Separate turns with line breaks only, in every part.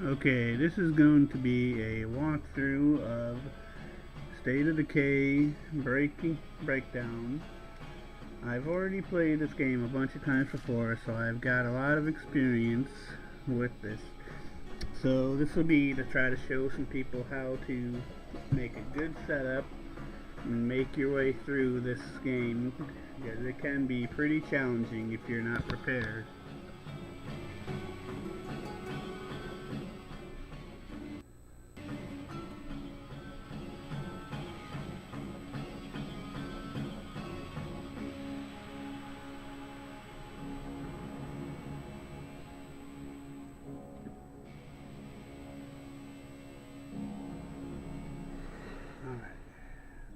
Okay, this is going to be a walkthrough of State of Decay Breakdown. I've already played this game a bunch of times before, so I've got a lot of experience with this. So this will be to try to show some people how to make a good setup and make your way through this game, because it can be pretty challenging if you're not prepared. Alright,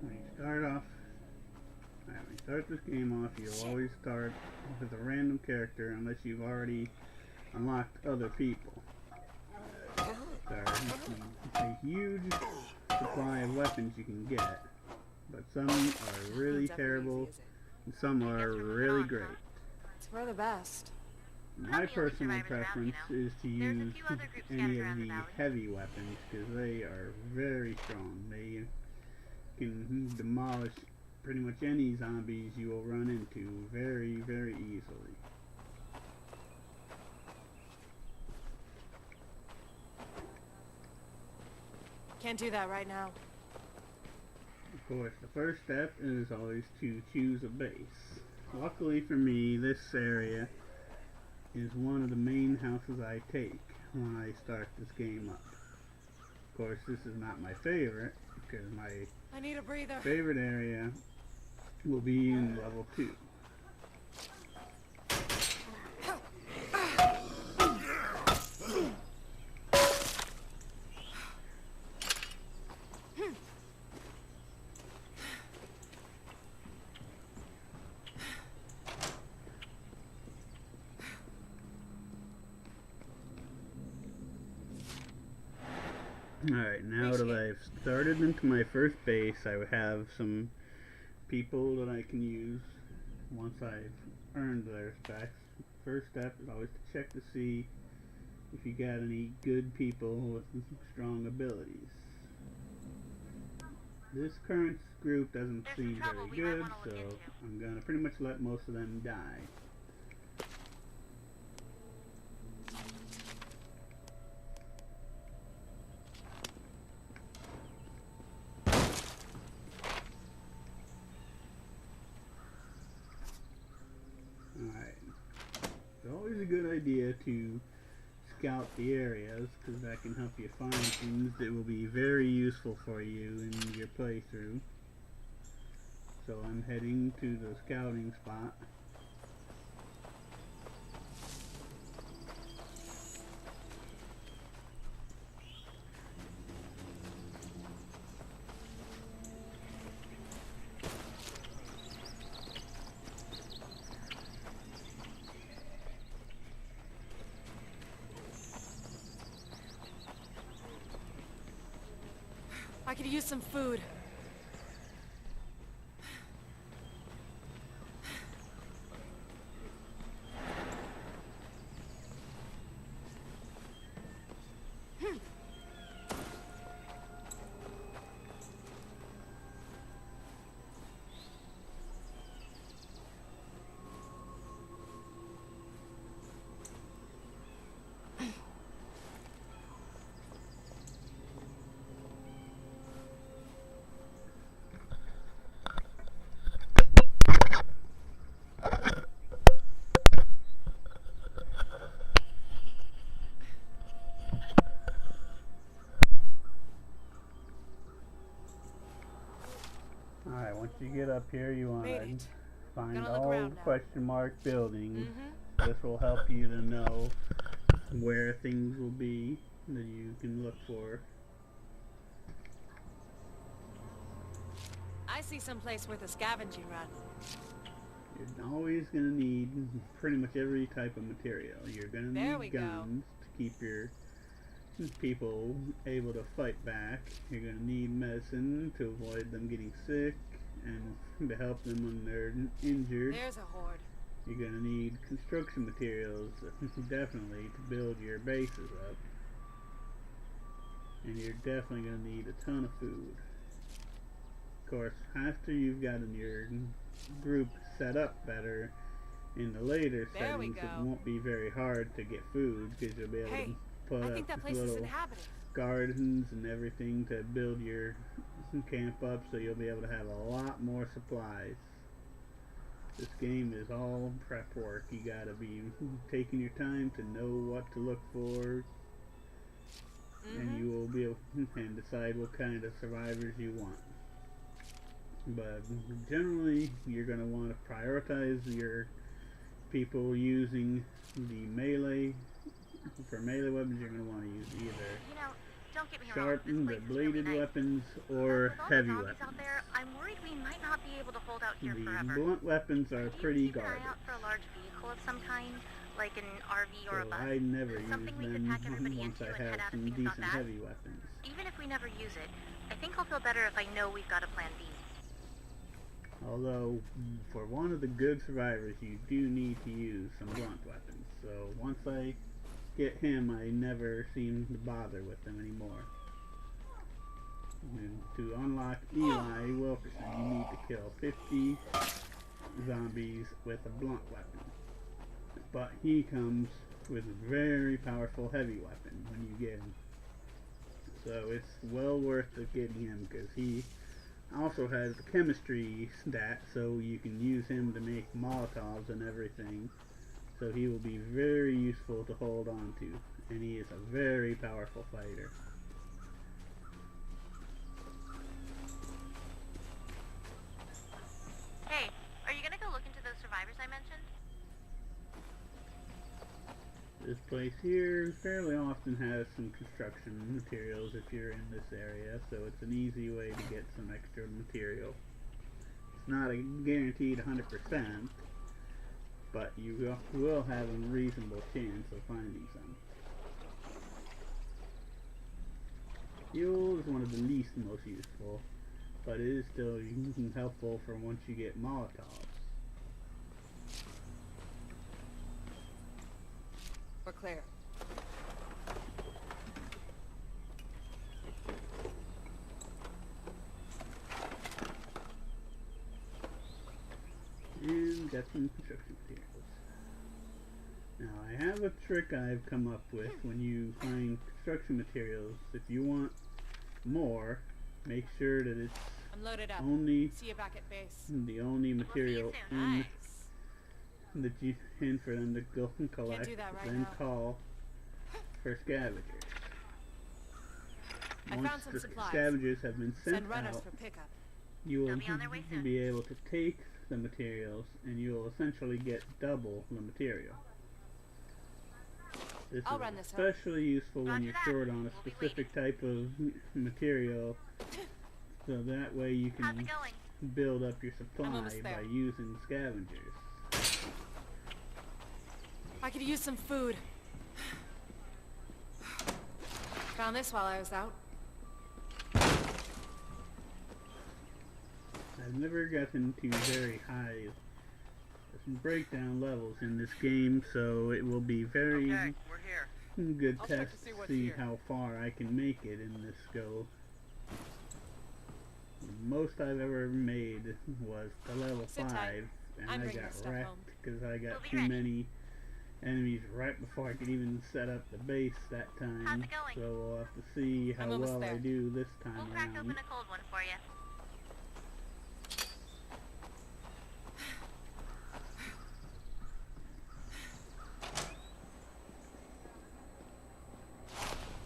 when you start off, when you start this game off, you'll always start with a random character unless you've already unlocked other people. There are a huge supply of weapons you can get, but some are really terrible and some are really great.
It's for the best.
My personal preference is to use any of the heavy weapons because they are very strong. They can demolish pretty much any zombies you will run into very, very easily.
Can't do that right now.
Of course, the first step is always to choose a base. Luckily for me, this area is one of the main houses I take when I start this game up. Of course, this is not my favorite, because my
I need a breather.
favorite area will be in level 2. Alright, now that I've started into my first base, I would have some people that I can use once I've earned their specs. First step is always to check to see if you got any good people with strong abilities. This current group doesn't seem very good, so I'm gonna pretty much let most of them die. Alright, it's always a good idea to scout the areas, because that can help you find things that will be very useful for you in your playthrough. So I'm heading to the scouting spot.
I could use some food.
Alright, once you get up here, you want to find all question mark buildings. This will help you to know where things will be that you can look for.
I see some place with a scavenging run.
You're always going to need pretty much every type of material. You're going to need guns to keep your people able to fight back. You're going to need medicine to avoid them getting sick and to help them when they're injured.
There's a horde.
You're going to need construction materials, definitely, to build your bases up. and you're definitely going to need a ton of food. Of course, after you've gotten your group set up better in the later settings, it won't be very hard to get food because you'll be able to put up little gardens and everything to build your camp up, so you'll be able to have a lot more supplies. This game is all prep work. You gotta be taking your time to know what to look for, and you will be able and decide what kind of survivors you want. But generally, you're gonna want to prioritize your people using the melee. For melee weapons, you're gonna want to use either
don't get me
sharpened or bladed weapons or heavy weapons.
Out there, I'm worried we might not be able to hold out here forever.
The blunt weapons are pretty
garbage.
garbage.
Keep an eye out for a large vehicle of some kind, like an RV or a bus.
I never use
Something we
them
could pack everybody
once
into
I
and
have
head out
some
if things got
decent
bad.
heavy weapons.
Even if we never use it, I think I'll feel better if I know we've got a plan B.
Although, for one of the good survivors, you do need to use some blunt weapons. So once I get him, I never seem to bother with them anymore. And to unlock Eli Wilkerson, you need to kill 50 zombies with a blunt weapon. But he comes with a very powerful heavy weapon when you get him. So it's well worth getting him, because he also has the chemistry stat, so you can use him to make Molotovs and everything. So he will be very useful to hold on to, and he is a very powerful fighter.
Hey, are you gonna go look into those survivors I mentioned?
This place here fairly often has some construction materials if you're in this area, so it's an easy way to get some extra material. It's not a guaranteed 100%, but you will have a reasonable chance of finding some. Fuel is one of the least most useful, but it is still helpful for once you get Molotovs.
We're clear.
And got some construction materials. Now I have a trick I've come up with when you find construction materials. If you want more, make sure that it's
I'm loaded up.
only
See you back at base.
the only material
Nice.
that you in for them to go and collect,
Can't do that right
then
now.
call for scavengers.
I
Once
found some
the
supplies.
scavengers have been sent
Send runners
out,
for pickup.
you will
They'll be on their way soon.
be able to take the materials, and you will essentially get double the material. This
I'll
is
run this up.
especially useful when
Roger
you're
that.
short on a
We'll be
specific type of material, so that way you
How's
can
it going?
build up your supply
almost there.
by using scavengers.
I could use some food. Found this while I was out.
I've never gotten to very high breakdown levels in this game, so it will be very
Okay, we're here.
good
I'll check
test
to see
to
what's
see
here.
how far I can make it in this go. The most I've ever made was to level
Sit
5,
tight.
and
I'm
I
bringing
got
this stuff
wrecked
home.
because I got
We'll be
too
ready.
many enemies right before I could even set up the base that time.
How's it going?
So we'll have to see how
I'm almost
well I
there.
do this time
We'll crack
around.
open a cold one for you.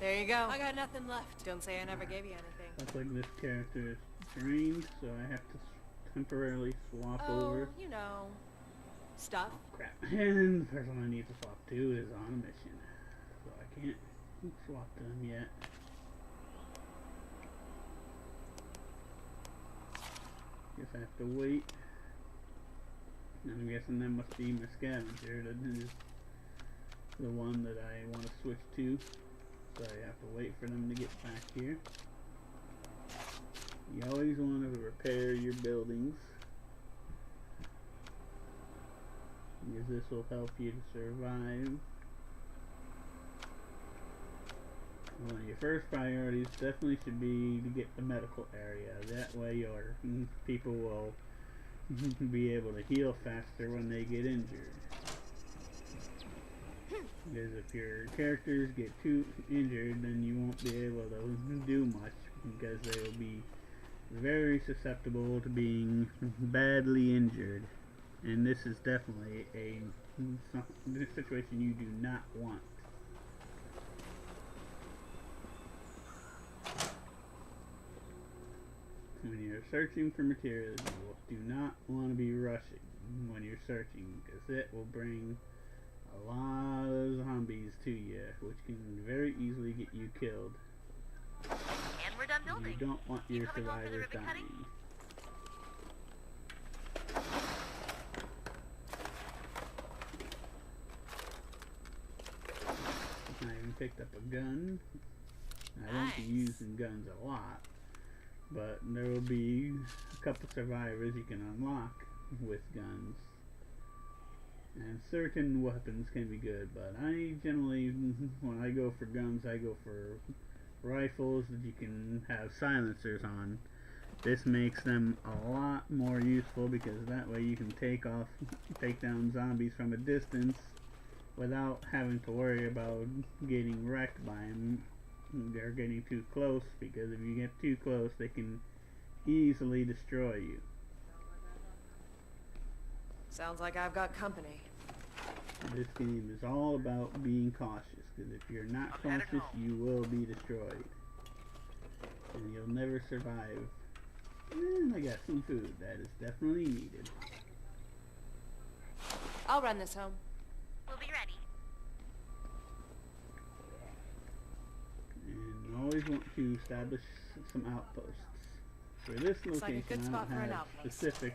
There you go. I got nothing left. Don't say I never gave you anything.
Looks like this character is drained, so I have to temporarily swap over.
You know, stuff.
Crap. And the person I need to swap to is on a mission. So I can't swap to him yet. Guess I have to wait. And I'm guessing that must be my scavenger. That is the one that I want to switch to. So I have to wait for them to get back here. You always want to repair your buildings, because this will help you to survive. One of your first priorities definitely should be to get the medical area. That way your people will be able to heal faster when they get injured. Because if your characters get too injured, then you won't be able to do much, because they will be very susceptible to being badly injured. And this is definitely a situation you do not want. When you're searching for materials, you do not want to be rushing when you're searching, because it will bring a lot of zombies to you, which can very easily get you killed.
And we're done building.
You don't want your survivors dying. I even picked up a gun. I won't be using guns a lot, but there will be a couple survivors you can unlock with guns. And certain weapons can be good, but I generally, when I go for guns, I go for rifles that you can have silencers on. This makes them a lot more useful, because that way you can take down zombies from a distance without having to worry about getting wrecked by them. They're getting too close, because if you get too close, they can easily destroy you.
Sounds like I've got company.
This game is all about being cautious, because if you're not cautious, you will be destroyed. And you'll never survive. And I got some food that is definitely needed.
I'll run this home.
We'll be ready.
And you always want to establish some outposts. For this
Looks like a
location,
good
I
spot
don't
for an
have
outpost.
specific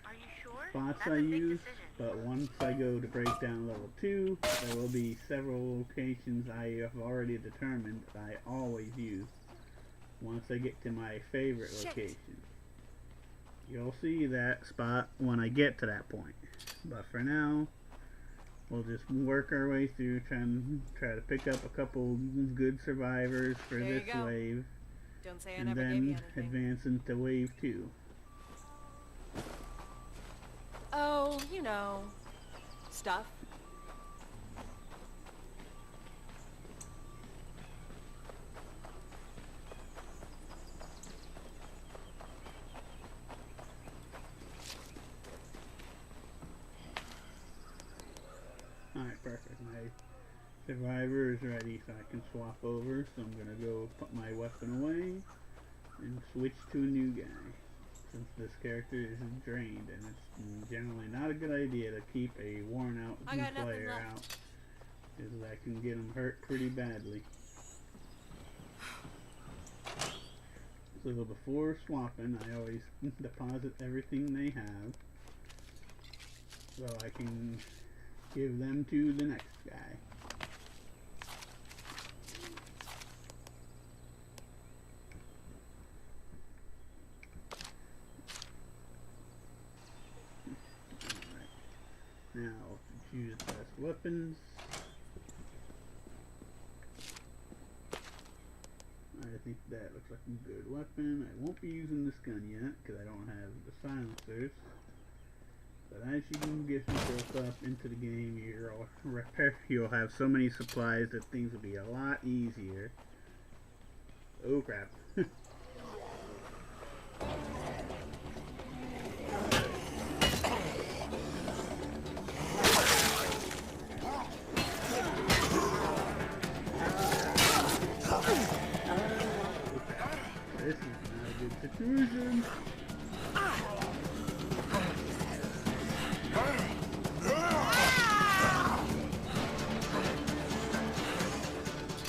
Are you sure?
spots
That's
I
a big
use,
decision.
but once I go to break down level 2, there will be several locations I have already determined that I always use once I get to my favorite location. You'll see that spot when I get to that point, but for now, we'll just work our way through, try to pick up a couple good survivors for
There you
this
go.
wave,
Don't say I
and
never gave you
then
anything.
advance into wave 2.
Oh, you know, stuff.
Alright, perfect. My survivor is ready, so I can swap over. So I'm gonna go put my weapon away and switch to a new guy, since this character is drained, and it's generally not a good idea to keep a worn out
I got nothing
player
left.
out, because that can get them hurt pretty badly. So before swapping, I always deposit everything they have, so I can give them to the next guy. Alright. Now, choose best weapons. I think that looks like a good weapon. I won't be using this gun yet, because I don't have the silencers. But as you can get yourself up into the game, you'll have so many supplies that things will be a lot easier. Oh crap. This is not a good situation.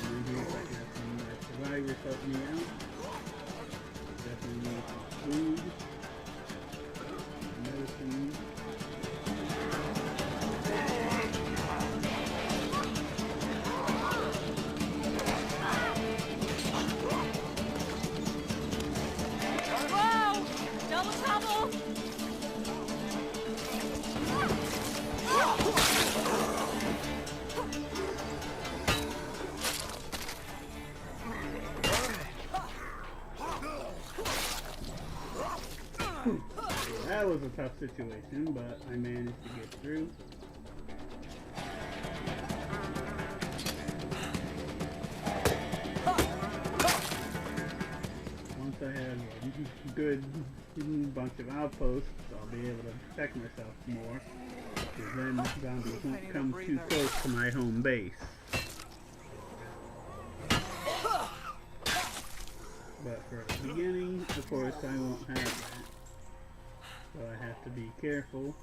Maybe if I can have some of my survivors help me out. Definitely need some food, medicine.
Whoa! Double trouble!
that was a tough situation, but I managed to get through. Once I have a good bunch of outposts, I'll be able to protect myself more. Because then zombies won't come too close to my home base. But for the beginning, of course, I won't have that. So I have to be careful.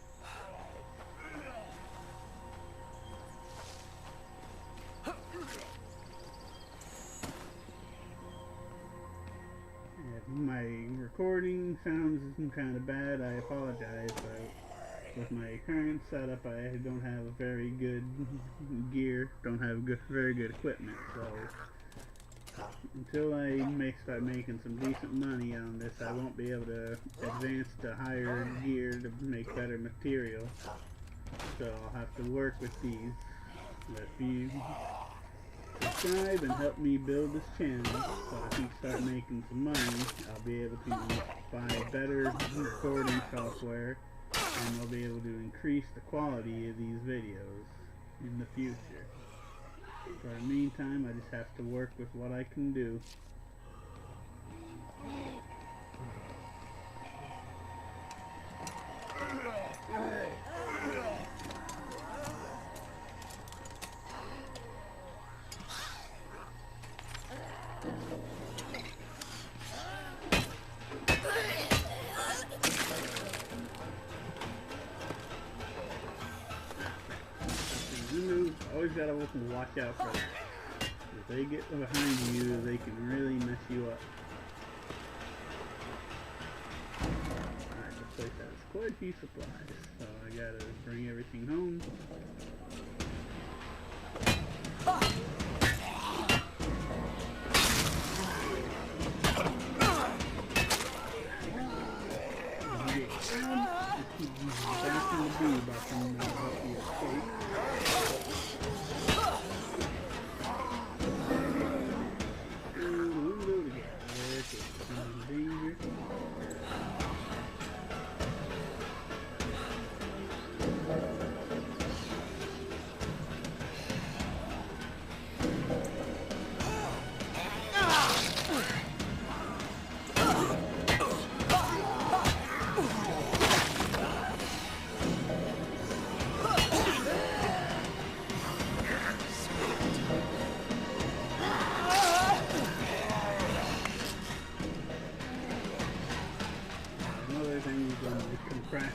If my recording sounds kind of bad, I apologize, but with my current setup, I don't have very good gear, don't have very good equipment, so until I start making some decent money on this, I won't be able to advance to higher gear to make better material. So I'll have to work with these. But if you subscribe and help me build this channel so I can start making some money, I'll be able to buy better recording software and I'll be able to increase the quality of these videos in the future. For the meantime, I just have to work with what I can do. Always gotta watch out for that. If they get behind you, they can really mess you up. Alright, this place has quite a few supplies, so I gotta bring everything home.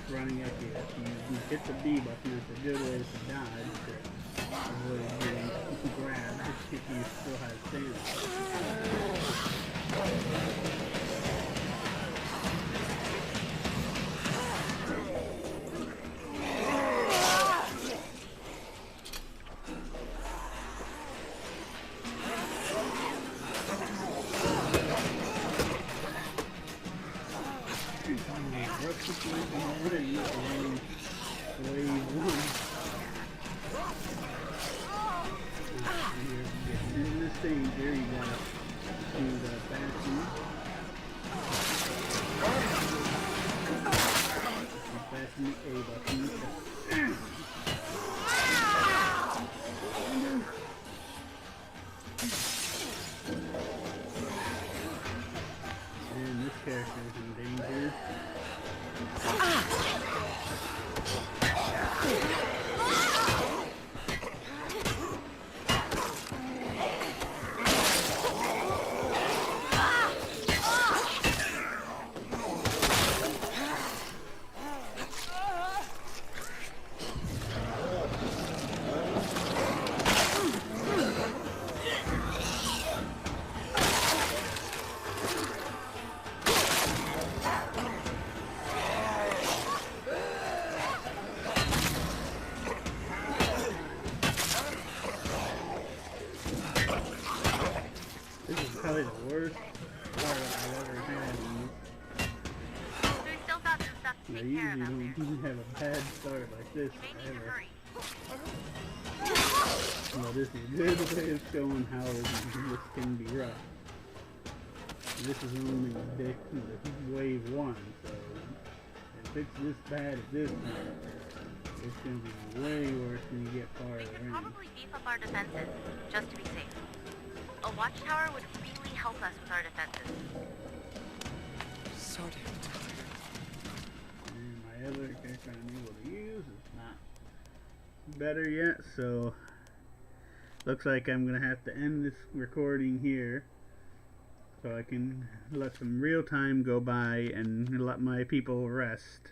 Running at you. If you hit the B button, it's a good way to dodge to avoid getting grabbed if you still have stamina. In this stage here, you gotta do the fasten. Fasten the A button. And this character is in danger. Probably the worst part I've ever had.
We still got some stuff to
I
take care of out
usually
there.
don't have a bad start like this
You may need to
ever.
hurry.
Well, this is a good way of showing how this can be rough. This is only wave 1, so if it's this bad at this time, it's going to be way worse when you get farther
We should
in.
probably beef up our defenses, just to be safe. A watchtower would really help us with our defenses.
So damn tired.
And my other character I'm able to use is not better yet, so looks like I'm going to have to end this recording here so I can let some real time go by and let my people rest.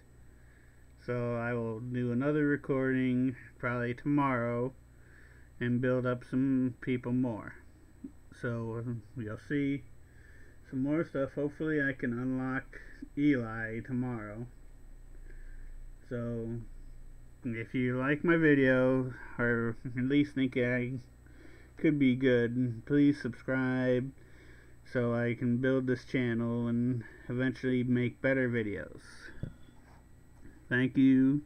So I will do another recording probably tomorrow and build up some people more. So you'll see some more stuff. Hopefully I can unlock Eli tomorrow. So if you like my video, or at least think I could be good, please subscribe so I can build this channel and eventually make better videos. Thank you.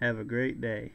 Have a great day.